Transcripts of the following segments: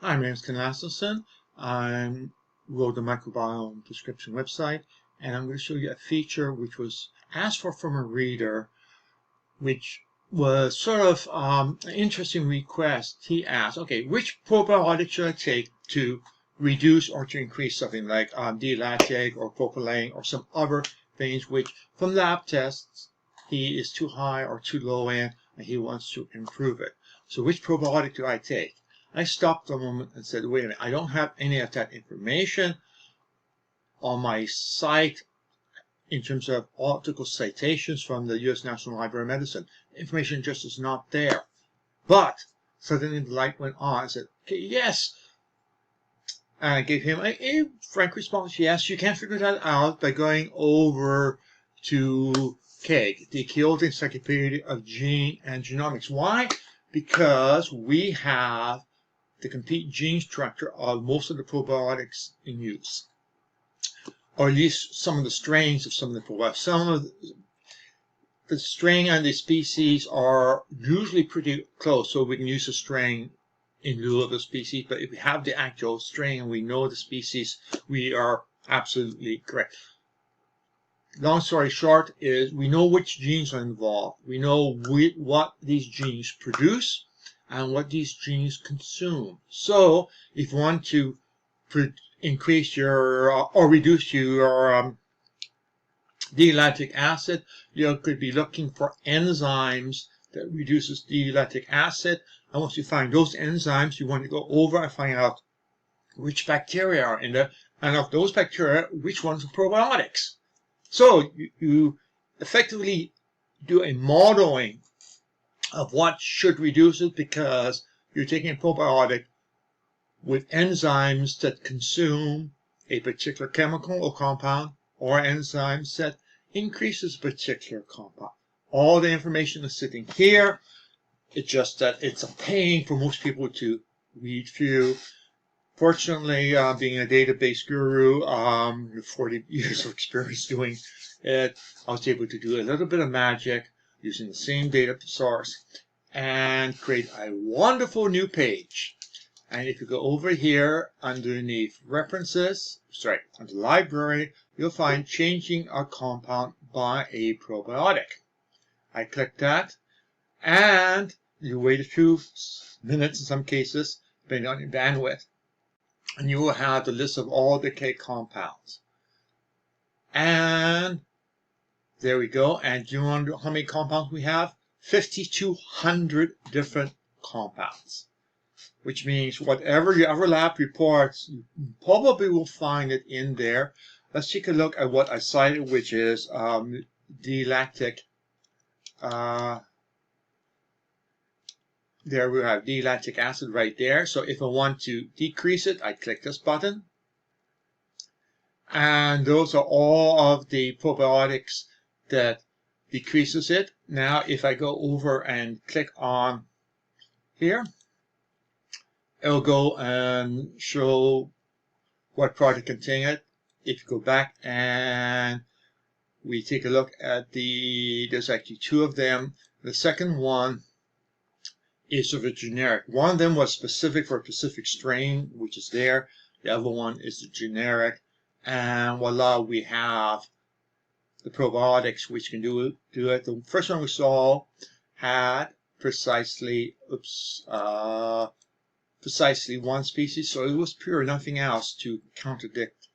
Hi, my name is Ken Asselson. I wrote the Microbiome description website, and I'm going to show you a feature which was asked for from a reader, which was sort of an interesting request. He asked, okay, which probiotic should I take to reduce or to increase something like D-lactate or propylene or some other things which, from lab tests, he is too high or too low in, and he wants to improve it. So which probiotic do I take? I stopped a moment and said, wait a minute, I don't have any of that information on my site in terms of article citations from the U.S. National Library of Medicine. The information just is not there. But suddenly the light went on. I said, okay, yes. And I gave him a frank response. Yes, you can figure that out by going over to KEGG, the Kyoto Encyclopedia of Gene and Genomics. Why? Because we have the complete gene structure of most of the probiotics in use, or at least some of the strains of some of the probiotics. Some of the strain and the species are usually pretty close, so we can use a strain in lieu of the species. But if we have the actual strain and we know the species, we are absolutely correct. Long story short is we know which genes are involved. We know what these genes produce and what these genes consume. So if you want to increase your or reduce your D-lactic acid, you could be looking for enzymes that reduces D-lactic acid. And once you find those enzymes, you want to go over and find out which bacteria are in there, and of those bacteria, which ones are probiotics. So you effectively do a modeling of what should reduce it, because you're taking a probiotic with enzymes that consume a particular chemical or compound, or enzymes that increases a particular compound. All the information is sitting here. It's just that it's a pain for most people to read through. Fortunately, being a database guru, with 40 years of experience doing it, I was able to do a little bit of magic using the same data source and create a wonderful new page. And if you go over here underneath references, under library, you'll find changing a compound by a probiotic. I click that, and you wait a few minutes in some cases, depending on your bandwidth, and you will have the list of all the K compounds. And there we go. And do you know how many compounds we have? 5,200 different compounds, which means whatever your other lab reports, you probably will find it in there. Let's take a look at what I cited, which is D-lactic. There we have D-lactic acid right there. So if I want to decrease it, I click this button. And those are all of the probiotics that decreases it. Now, if I go over and click on here, it'll go and show what product contains it. If you go back and we take a look at there's actually two of them. The second one is sort of a generic. One of them was specific for a specific strain, which is there. The other one is the generic. And voila, we have the probiotics which can do it. The first one we saw had precisely one species, so it was pure, nothing else to contradict.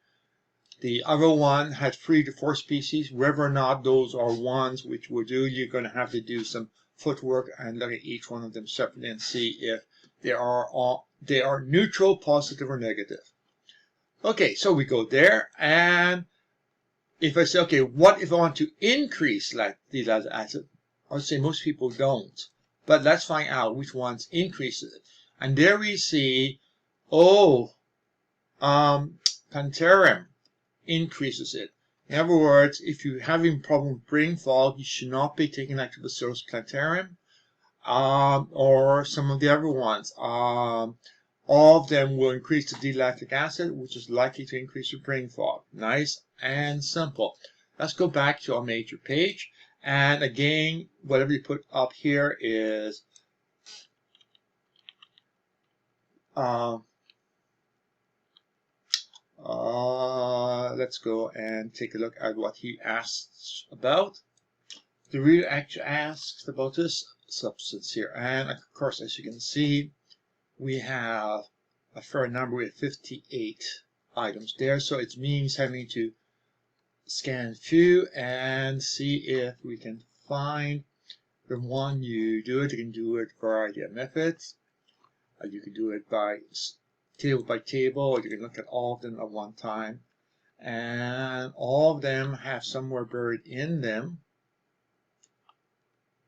The other one had 3 to 4 species. Whether or not those are ones which will do, you're going to have to do some footwork and look at each one of them separately and see if they are neutral, positive, or negative. Okay, so we go there, and if I say, okay, what if I want to increase the lactic acid? I would say most people don't. But let's find out which ones increases it. And there we see, Plantarum increases it. In other words, if you're having problem with brain fog, you should not be taking Lactobacillus plantarum, or some of the other ones. All of them will increase the D-lactic acid, which is likely to increase your brain fog. Nice and simple. Let's go back to our major page. And again, whatever you put up here is let's go and take a look at what he asks about. The reader actually asks about this substance here, and of course, as you can see, we have a fair number with 58 items there, so it means having to scan through and see if we can find the one you do it. You can do it a variety of methods. You can do it by table, or you can look at all of them at one time. And all of them have somewhere buried in them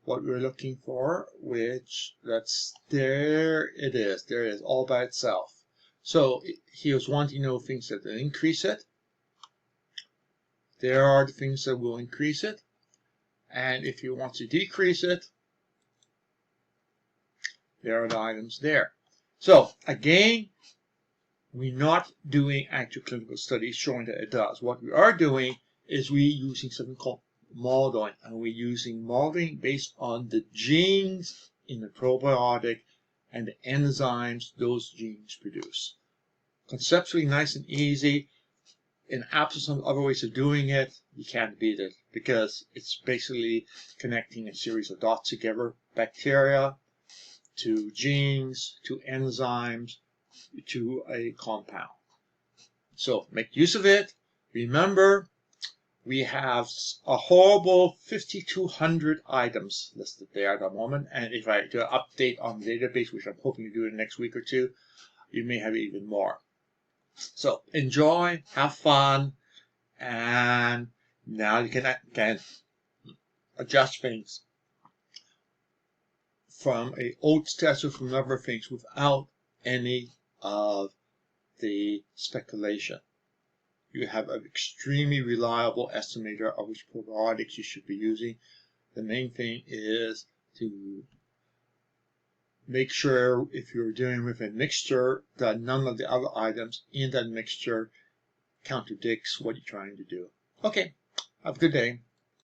what we're looking for, which there it is, all by itself. So he was wanting to know things that will increase it. There are the things that will increase it. And if you want to decrease it, there are the items there. So again, we're not doing actual clinical studies showing that it does. What we are doing is we're using something called modeling, and we're using modeling based on the genes in the probiotic and the enzymes those genes produce. Conceptually nice and easy. In absence of other ways of doing it, you can't beat it, because it's basically connecting a series of dots together. Bacteria to genes to enzymes to a compound. So make use of it. Remember, we have a horrible 5,200 items listed there at the moment, and if I do an update on the database, which I'm hoping to do in the next week or two, you may have even more. So enjoy, have fun, and now you can adjust things from a oats test or from other things without any of the speculation. You have an extremely reliable estimator of which probiotics you should be using. The main thing is to make sure, if you're dealing with a mixture, that none of the other items in that mixture contradicts what you're trying to do. Okay, have a good day.